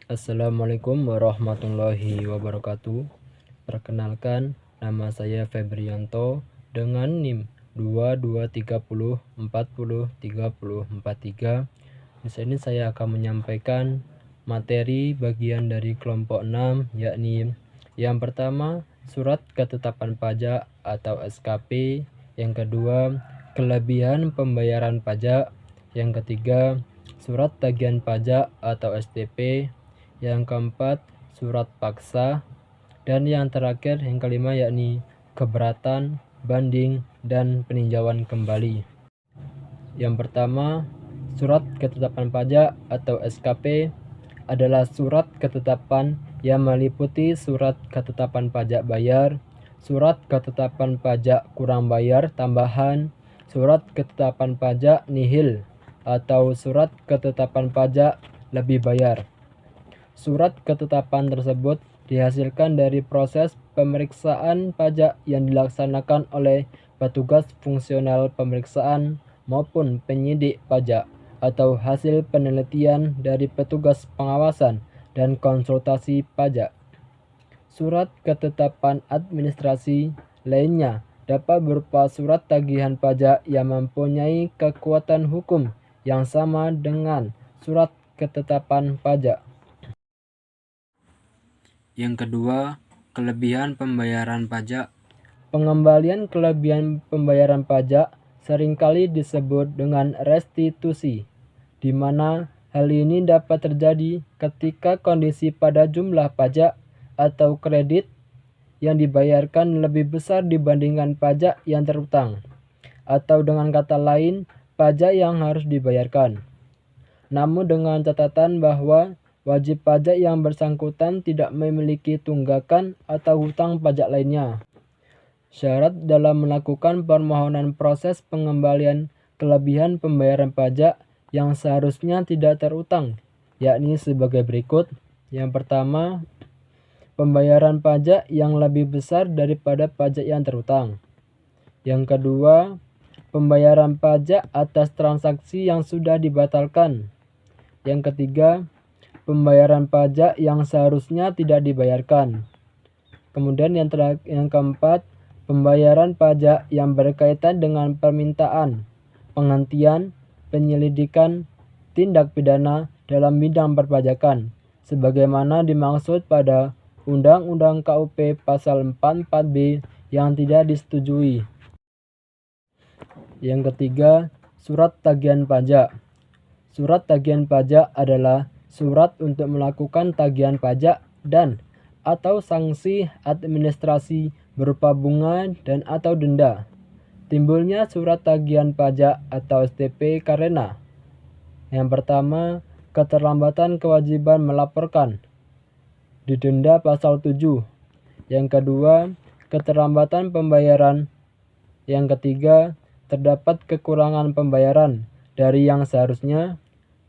Assalamualaikum warahmatullahi wabarakatuh. Perkenalkan, nama saya Febrianto dengan NIM 2230403043. Di sini saya akan menyampaikan materi bagian dari kelompok 6, yakni yang pertama, surat ketetapan pajak atau SKP. Yang kedua, kelebihan pembayaran pajak. Yang ketiga, surat tagihan pajak atau STP. Yang keempat, surat paksa. Dan yang terakhir, yang kelima, yakni keberatan, banding, dan peninjauan kembali. Yang pertama, surat ketetapan pajak atau SKP adalah surat ketetapan yang meliputi surat ketetapan pajak bayar, surat ketetapan pajak kurang bayar tambahan, surat ketetapan pajak nihil, atau surat ketetapan pajak lebih bayar. Surat ketetapan tersebut dihasilkan dari proses pemeriksaan pajak yang dilaksanakan oleh petugas fungsional pemeriksaan maupun penyidik pajak atau hasil penelitian dari petugas pengawasan dan konsultasi pajak. Surat ketetapan administrasi lainnya dapat berupa surat tagihan pajak yang mempunyai kekuatan hukum yang sama dengan surat ketetapan pajak. Yang kedua, kelebihan pembayaran pajak. Pengembalian kelebihan pembayaran pajak seringkali disebut dengan restitusi, di mana hal ini dapat terjadi ketika kondisi pada jumlah pajak atau kredit yang dibayarkan lebih besar dibandingkan pajak yang terutang, atau dengan kata lain, pajak yang harus dibayarkan. Namun dengan catatan bahwa wajib pajak yang bersangkutan tidak memiliki tunggakan atau hutang pajak lainnya. Syarat dalam melakukan permohonan proses pengembalian kelebihan pembayaran pajak yang seharusnya tidak terutang, yakni sebagai berikut. Yang pertama, pembayaran pajak yang lebih besar daripada pajak yang terutang. Yang kedua, pembayaran pajak atas transaksi yang sudah dibatalkan. Yang ketiga, pembayaran pajak yang seharusnya tidak dibayarkan. Kemudian yang keempat, pembayaran pajak yang berkaitan dengan permintaan, penghentian, penyelidikan, tindak pidana dalam bidang perpajakan, sebagaimana dimaksud pada Undang-Undang KUP Pasal 44B yang tidak disetujui. Yang ketiga, surat tagihan pajak. Surat tagihan pajak adalah surat untuk melakukan tagihan pajak dan atau sanksi administrasi berupa bunga dan atau denda. Timbulnya surat tagihan pajak atau STP karena yang pertama, keterlambatan kewajiban melaporkan, didenda pasal 7. Yang kedua, keterlambatan pembayaran. Yang ketiga, terdapat kekurangan pembayaran dari yang seharusnya.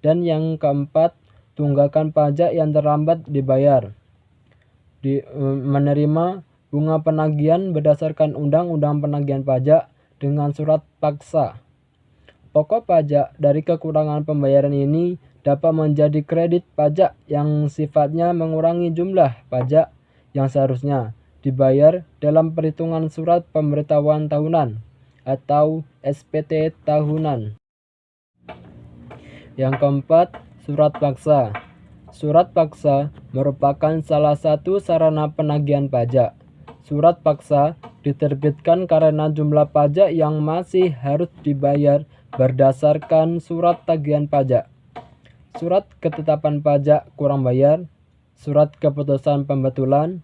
Dan yang keempat, tunggakan pajak yang terlambat dibayar. Menerima bunga penagihan berdasarkan Undang-Undang Penagihan Pajak dengan surat paksa. Pokok pajak dari kekurangan pembayaran ini dapat menjadi kredit pajak yang sifatnya mengurangi jumlah pajak yang seharusnya dibayar dalam perhitungan surat pemberitahuan tahunan atau SPT tahunan. Yang keempat, surat paksa. Surat paksa merupakan salah satu sarana penagihan pajak. Surat paksa diterbitkan karena jumlah pajak yang masih harus dibayar berdasarkan surat tagihan pajak, surat ketetapan pajak kurang bayar, surat keputusan pembetulan,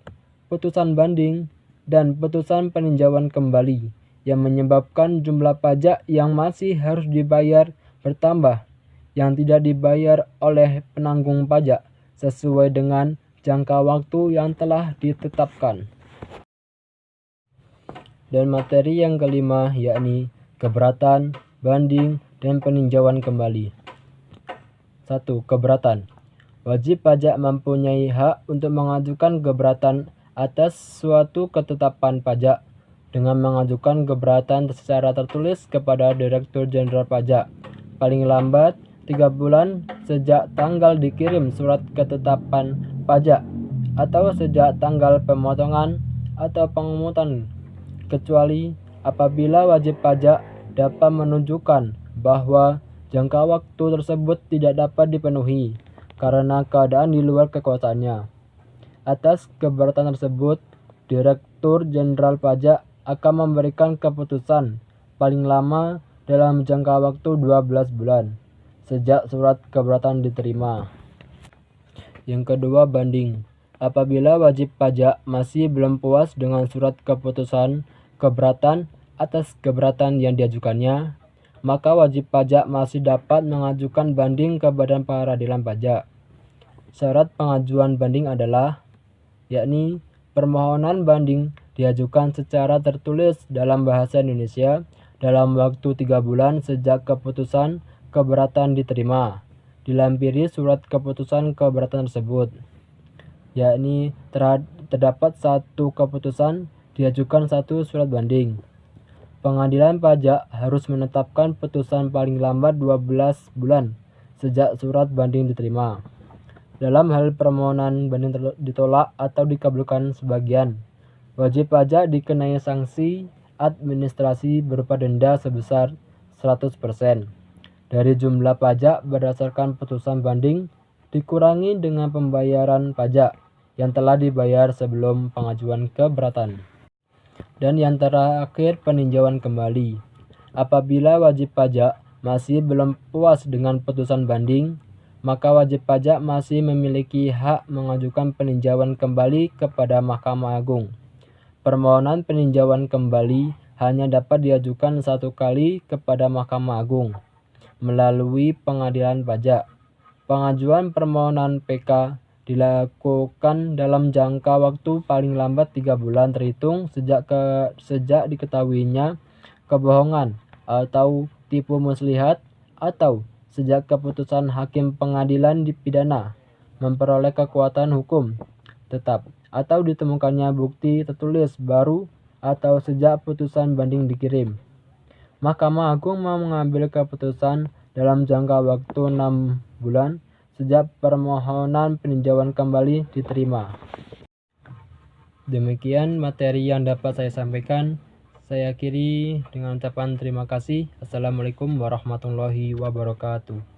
putusan banding, dan putusan peninjauan kembali yang menyebabkan jumlah pajak yang masih harus dibayar bertambah yang tidak dibayar oleh penanggung pajak sesuai dengan jangka waktu yang telah ditetapkan. Dan materi yang kelima yakni keberatan, banding, dan peninjauan kembali. 1. Keberatan. Wajib pajak mempunyai hak untuk mengajukan keberatan atas suatu ketetapan pajak dengan mengajukan keberatan secara tertulis kepada Direktur Jenderal Pajak paling lambat 3 bulan sejak tanggal dikirim surat ketetapan pajak atau sejak tanggal pemotongan atau pengemutan, kecuali apabila wajib pajak dapat menunjukkan bahwa jangka waktu tersebut tidak dapat dipenuhi karena keadaan di luar kekuasaannya. Atas keberatan tersebut, Direktur Jenderal Pajak akan memberikan keputusan paling lama dalam jangka waktu 12 bulan sejak surat keberatan diterima. Yang kedua, banding. Apabila wajib pajak masih belum puas dengan surat keputusan keberatan atas keberatan yang diajukannya, maka wajib pajak masih dapat mengajukan banding ke Badan Peradilan Pajak. Syarat pengajuan banding adalah yakni permohonan banding diajukan secara tertulis dalam bahasa Indonesia dalam waktu 3 bulan sejak keputusan keberatan diterima, dilampiri surat keputusan keberatan tersebut, yakni terdapat satu keputusan, diajukan satu surat banding. Pengadilan pajak harus menetapkan putusan paling lambat 12 bulan sejak surat banding diterima. Dalam hal permohonan banding ditolak atau dikabulkan sebagian, wajib pajak dikenai sanksi administrasi berupa denda sebesar 100% dari jumlah pajak berdasarkan putusan banding dikurangi dengan pembayaran pajak yang telah dibayar sebelum pengajuan keberatan. Dan yang terakhir, peninjauan kembali. Apabila wajib pajak masih belum puas dengan putusan banding, maka wajib pajak masih memiliki hak mengajukan peninjauan kembali kepada Mahkamah Agung. Permohonan peninjauan kembali hanya dapat diajukan satu kali kepada Mahkamah Agung melalui pengadilan pajak. Pengajuan permohonan PK dilakukan dalam jangka waktu paling lambat 3 bulan terhitung sejak diketahuinya kebohongan atau tipu muslihat atau sejak keputusan hakim pengadilan pidana memperoleh kekuatan hukum tetap atau ditemukannya bukti tertulis baru atau sejak putusan banding dikirim. Mahkamah Agung mau mengambil keputusan dalam jangka waktu 6 bulan sejak permohonan peninjauan kembali diterima. Demikian materi yang dapat saya sampaikan. Saya akhiri dengan ucapan terima kasih. Assalamualaikum warahmatullahi wabarakatuh.